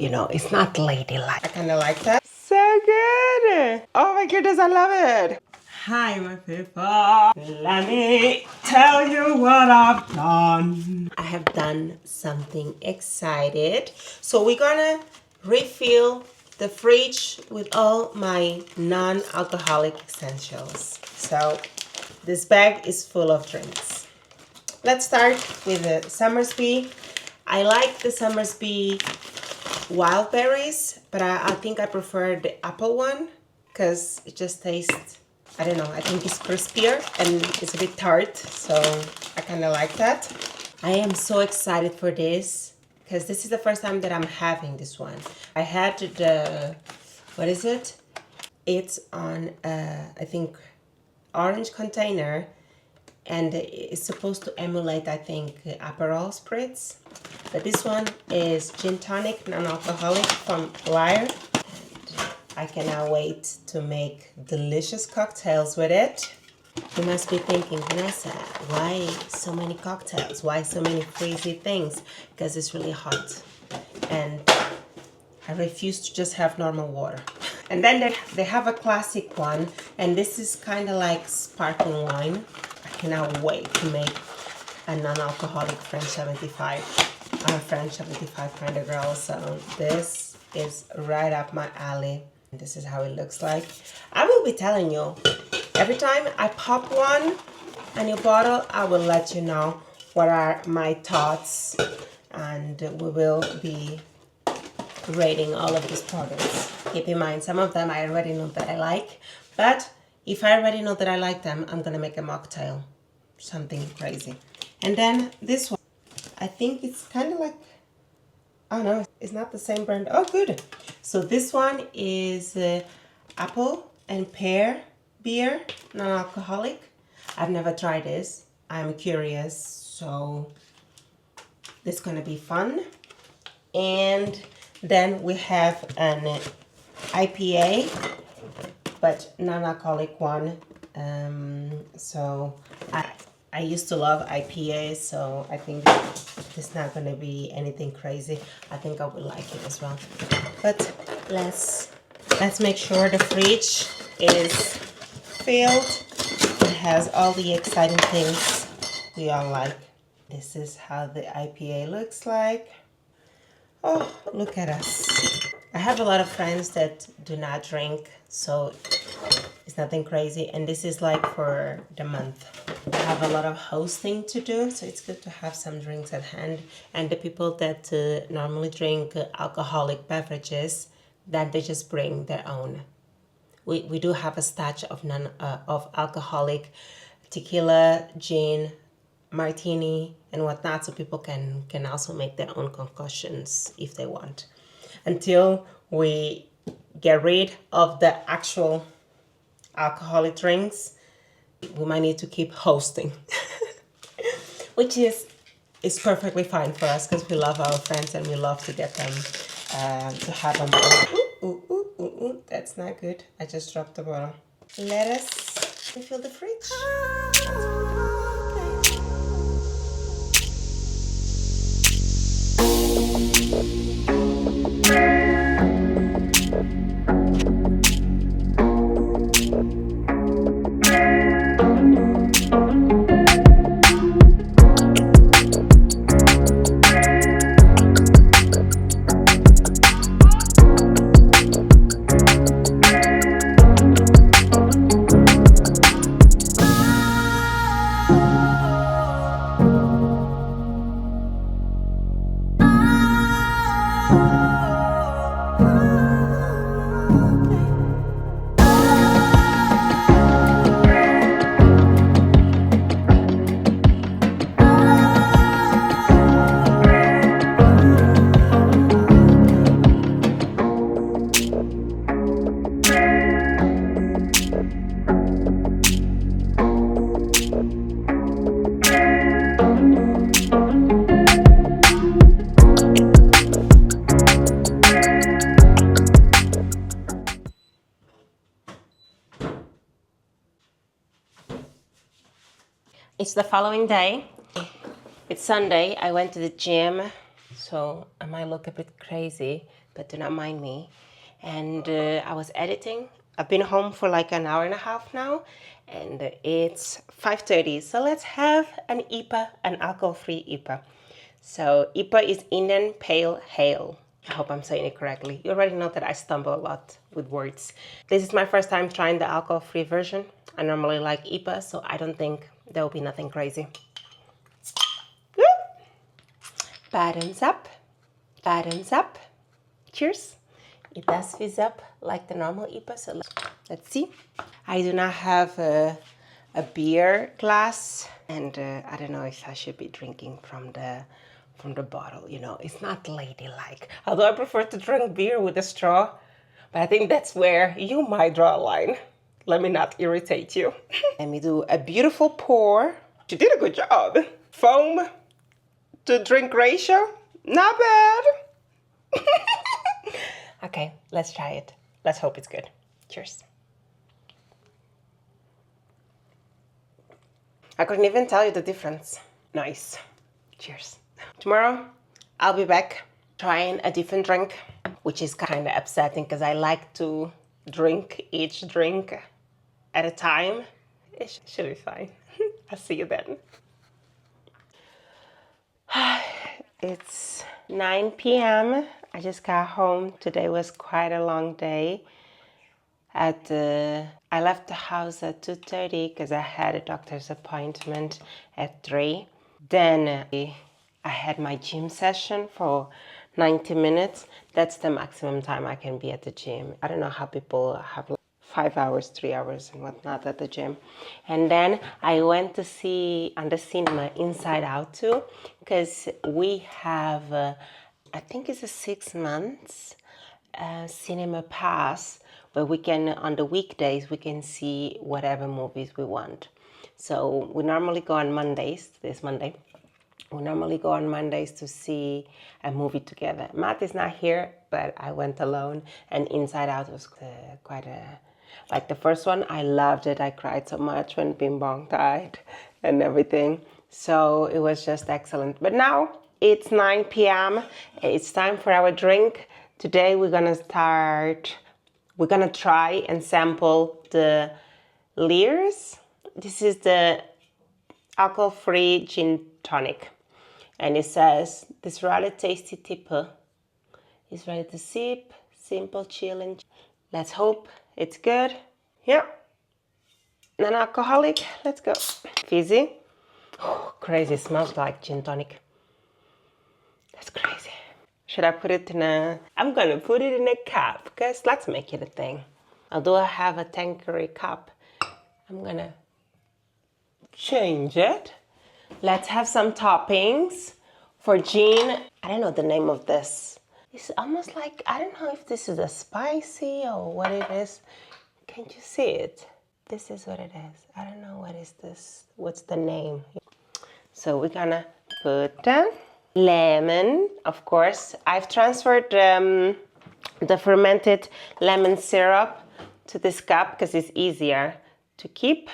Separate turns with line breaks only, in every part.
You know, it's not ladylike.
I kind of like that. So good. Oh my goodness, I love it. Hi, my people. Let me tell you what I've done.
I have done something excited. So we're gonna refill the fridge with all my non-alcoholic essentials. So this bag is full of drinks. Let's start with the SOMERSBY. I like the SOMERSBY wild berries, but I think I prefer the apple one because it just tastes, I don't know, I think it's crispier and it's a bit tart, so I kind of like that. I am so excited for this because this is the first time that I'm having this one. I had the, what is it? It's on, I think, orange container, and it's supposed to emulate, I think, Aperol spritz. But this one is gin tonic, non-alcoholic from LYRE'S. And I cannot wait to make delicious cocktails with it. You must be thinking, Vanessa, why so many cocktails? Why so many crazy things? Because it's really hot. And I refuse to just have normal water. And then they have a classic one, and this is kind of like sparkling wine. I cannot wait to make a non-alcoholic French 75. I'm a French 75 kind of girl, so this is right up my alley. This is how it looks like. I will be telling you, every time I pop one, a new bottle, I will let you know what are my thoughts, and we will be rating all of these products. Keep in mind, some of them I already know that I like, but if I already know that I like them, I'm gonna make a mocktail, something crazy. And then this one, I think it's kind of like, I don't know, it's not the same brand. Oh, good. So this one is apple and pear beer, non-alcoholic. I've never tried this. I'm curious, so this is gonna be fun. And then we have an IPA, but non-alcoholic one. So I used to love IPA, so I think this is not gonna be anything crazy. I think I would like it as well. But let's make sure the fridge is filled. It has all the exciting things we all like. This is how the IPA looks like. Oh, look at us. I have a lot of friends that do not drink, so it's nothing crazy. And this is like for the month. I have a lot of hosting to do, so it's good to have some drinks at hand. And the people that normally drink alcoholic beverages, then they just bring their own. We do have a stash of alcoholic tequila, gin, martini, and whatnot, so people can also make their own concoctions if they want. Until we get rid of the actual alcoholic drinks, we might need to keep hosting, which is perfectly fine for us because we love our friends and we love to get them to have them. Ooh, that's not good. I just dropped the bottle. Let us refill the fridge. It's the following day. It's Sunday. I went to the gym, so I might look a bit crazy but do not mind me. And I was editing. I've been home for like an hour and a half now, and it's 5:30. So let's have an IPA, an alcohol-free IPA. So IPA is Indian Pale Ale. I hope I'm saying it correctly. You already know that I stumble a lot with words. This is my first time trying the alcohol-free version. I normally like IPA, so I don't think there will be nothing crazy. Woo! Bottoms up, bottoms up. Cheers. It does fizz up like the normal IPA, so let's see. I do not have a beer glass, and I don't know if I should be drinking from the bottle, you know, it's not ladylike. Although I prefer to drink beer with a straw, but I think that's where you might draw a line. Let me not irritate you. Let me do a beautiful pour. You did a good job. Foam to drink ratio, not bad. Okay, let's try it. Let's hope it's good. Cheers. I couldn't even tell you the difference. Nice. Cheers. Tomorrow, I'll be back trying a different drink, which is kind of upsetting because I like to drink each drink at a time. It should be fine. I'll see you then. It's 9 p.m. I just got home. Today was quite a long day. I left the house at 2:30 because I had a doctor's appointment at 3. Then I had my gym session for 90 minutes. That's the maximum time I can be at the gym. I don't know how people have like 5 hours, 3 hours and whatnot at the gym. And then I went to see on the cinema Inside Out 2 because we have, I think it's a 6 months cinema pass where we can, on the weekdays, we can see whatever movies we want. So we normally go on Mondays, this Monday. We normally go on Mondays to see a movie together. Matt is not here, but I went alone, and Inside Out was quite like the first one, I loved it. I cried so much when Bing Bong died and everything. So it was just excellent. But now it's 9 p.m. It's time for our drink. Today we're gonna try and sample the LYRE'S. This is the alcohol-free gin tonic. And it says, this rather tasty tipper is ready to sip, simple, chill, and let's hope it's good. Yeah, non-alcoholic, let's go. Fizzy. Oh, crazy, smells like gin tonic. That's crazy. Should I put it in I'm gonna put it in a cup, because let's make it a thing. Although I have a Tanqueray cup, I'm gonna change it. Let's have some toppings. For gin, I don't know the name of this. It's almost like, I don't know if this is a spicy or what it is. Can you see it? This is what it is. I don't know what is this. What's the name? So we're gonna put lemon, of course. I've transferred the fermented lemon syrup to this cup because it's easier to keep.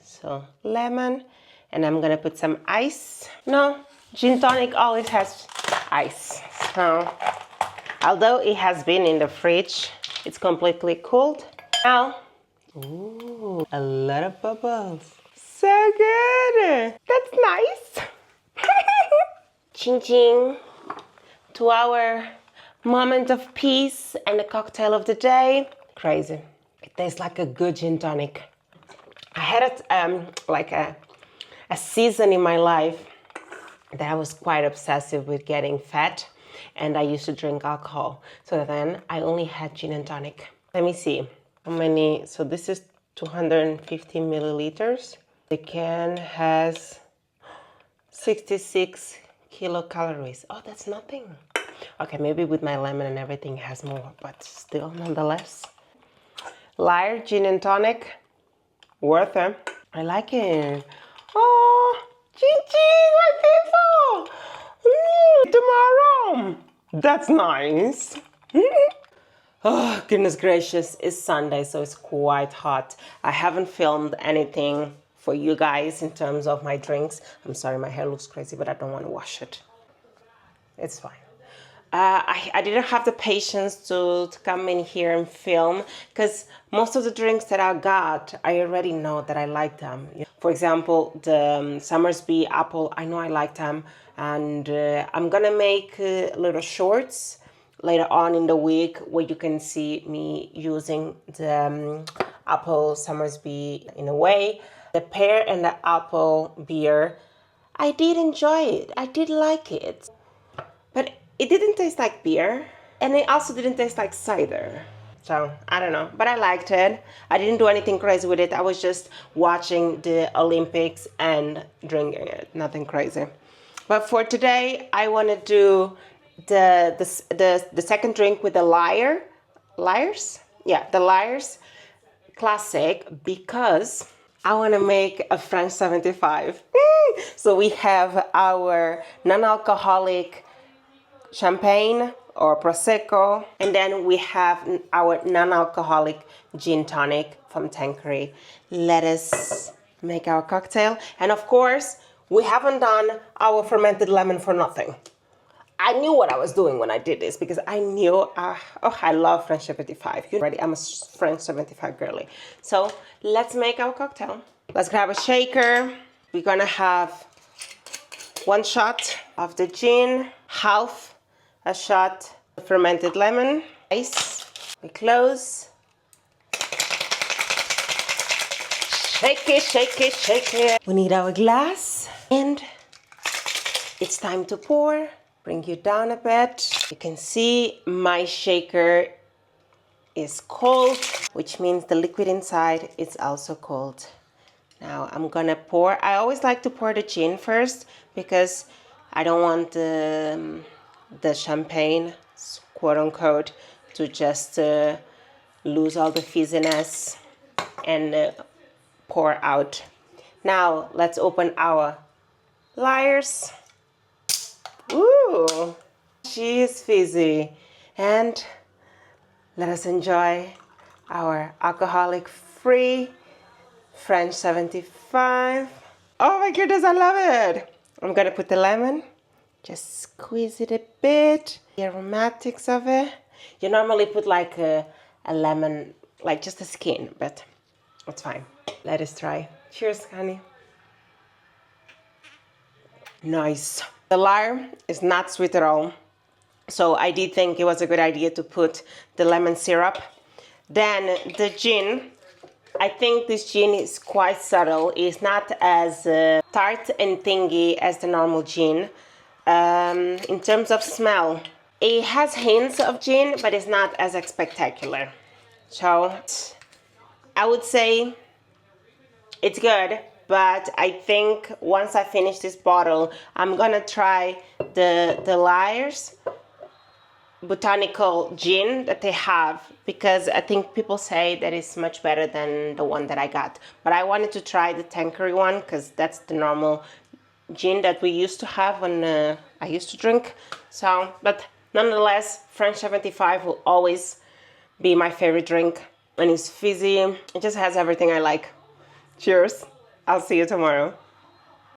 So lemon, and I'm gonna put some ice. No, gin tonic always has ice. So although it has been in the fridge, it's completely cooled. Now, ooh, a lot of bubbles. So good. That's nice. Ching ching to our moment of peace and the cocktail of the day. Crazy. It tastes like a good gin tonic. I had like a season in my life that I was quite obsessive with getting fat, and I used to drink alcohol. So then I only had gin and tonic. Let me see how many. So this is 250 milliliters. The can has 66 kilocalories. Oh, that's nothing. Okay, maybe with my lemon and everything it has more, but still, nonetheless. LYRE'S gin and tonic, worth it. I like it. Oh, my people! Tomorrow! That's nice. Oh, goodness gracious, it's Sunday, so it's quite hot. I haven't filmed anything for you guys in terms of my drinks. I'm sorry, my hair looks crazy, but I don't want to wash it. It's fine. I didn't have the patience to come in here and film because most of the drinks that I got, I already know that I like them. For example, the SOMERSBY apple, I know I like them. And I'm gonna make little shorts later on in the week where you can see me using the apple SOMERSBY in a way. The pear and the apple beer, I did enjoy it. I did like it. But it didn't taste like beer, and it also didn't taste like cider. So, I don't know, but I liked it. I didn't do anything crazy with it. I was just watching the Olympics and drinking it, nothing crazy. But for today, I want to do the second drink with the LYRE'S? Yeah, the LYRE'S Classic, because I want to make a French 75. So we have our non-alcoholic champagne or prosecco, and then we have our non-alcoholic gin tonic from Tanqueray. Let us make our cocktail. And of course, we haven't done our fermented lemon for nothing. I knew what I was doing when I did this because I knew, I love French 75. You already, I'm a French 75 girly. So let's make our cocktail. Let's grab a shaker. We're gonna have 1 shot of the gin, half a shot of fermented lemon. Ice. We close. Shake it, shake it, shake it. We need our glass, and it's time to pour. Bring you down a bit. You can see my shaker is cold, which means the liquid inside is also cold. Now I'm gonna pour. I always like to pour the gin first because I don't want the champagne, quote unquote, to just lose all the fizziness and pour out. Now let's open our LYRE'S. Ooh, she is fizzy. And let us enjoy our alcoholic-free French 75. Oh my goodness, I love it. I'm gonna put the lemon, just squeeze it a bit. The aromatics of it. You normally put like a lemon, like just the skin, but it's fine. Let us try. Cheers, honey. Nice. The lime is not sweet at all. So I did think it was a good idea to put the lemon syrup. Then the gin, I think this gin is quite subtle. It's not as tart and thingy as the normal gin. In terms of smell, it has hints of gin, but it's not as spectacular. So I would say it's good, but I think once I finish this bottle, I'm gonna try the LYRE'S botanical gin that they have, because I think people say that it's much better than the one that I got. But I wanted to try the Tanqueray one because that's the normal gin that we used to have when I used to drink. So, but nonetheless, French 75 will always be my favorite drink, and it's fizzy. It just has everything I like. Cheers. I'll see you tomorrow.